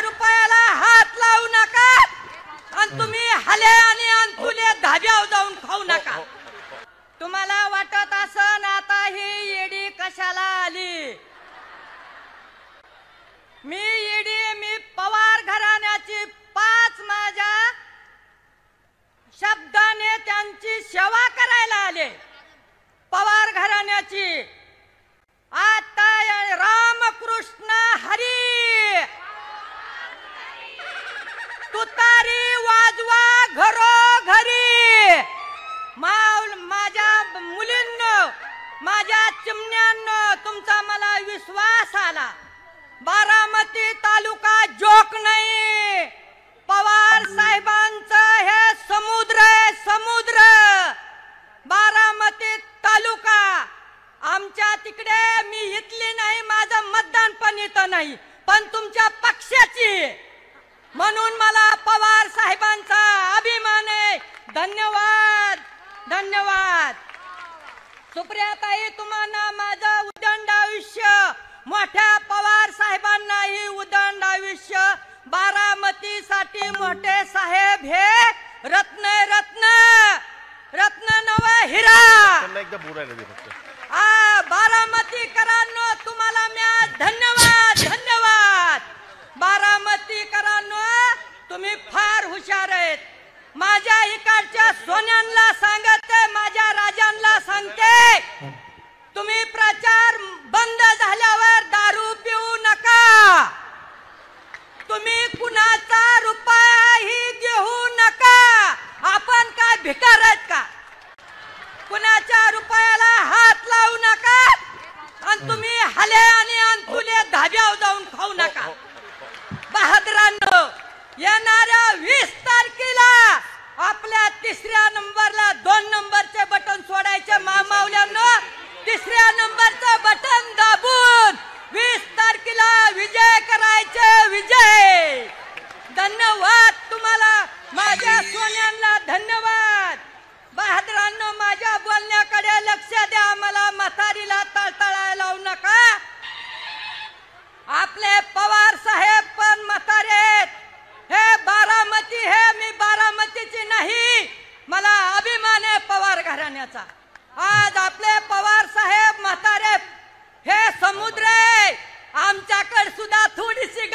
रुपयाला हात लावू नका आणि तुम्ही हले आणि अंतुले धाब्यावर जाऊन खाऊ नका। तुम्हाला वाटत असन आता ही येडी कशाला आली। मी पवार घराण्याची 5 माझ्या शब्दाने त्यांची सेवा करायला आले। पवार घराण्याची आता रामकृष्ण हरी तुतारी वाजवा घरोघरी। माझ्या मुलींनो माझ्या चिमण्यांनो तुमचा मला विश्वास आला। बारामती तालुका जोक नाही, पवार साहेबांचं हे समुद्र आहे समुद्र। बारामती तालुका आमच्या तिकडे मी इथली नाही, माझं मतदान पण इथं नाही, पण तुमच्या पक्षाची, म्हणून मला पवार साहेबांचा अभिमान आहे। धन्यवाद धन्यवाद। सुप्रियाताई तुम्हाला माझं उदंड आयुष्य, मोठ्या पवार साहेबांनाही उदंड आयुष्य। बारामतीसाठी मोठे साहेब हे रत्न रत्न रत्न नव हिरा। बारामतीकरांनो तुम्हाला मी धन्यवाद धन्यवाद। बारामतीकरांनो तुम्ही फार हुशार आहेत। माझ्या इकडच्या सोन्यांना सांगते, माझ्या राजांना सांगते, तुम्ही प्रचार बंद झाल्यावर दारू पिऊ नका। तुम्ही कुणाचा रुपयाही घेऊ नका। आपण काय भिकार आहेत का? कुणाच्या रुपयाला हात लावू नका आणि तुम्ही हले आणि अंतुले धाब्यावर जाऊन खाऊ नका। बहादरांनो येणाऱ्या 20 तारखेला आपल्या 3ऱ्या नंबरला 2 नंबरचे बटन सोडायचे। मामावल्यांनो 3ऱ्या नंबरचं बटन दाबून 20 तारखेला विजय करायचे। विजय। धन्यवाद तुम्हाला माझ्या सोन्यांना धन्यवाद। बहादरांनो माझ्या बोलण्याकडे लक्ष द्या, मला म्हातारीला तळतळायला लावू नका। आपले पवार साहेब पण म्हातारे आहेत। हे बारामती हे मी बारामतीची नाही, मला अभिमान आहे पवार घराण्याचा। आज आपले पवार साहेब म्हातारे हे समुद्र आहे, आमच्याकडे सुद्धा थोडीशी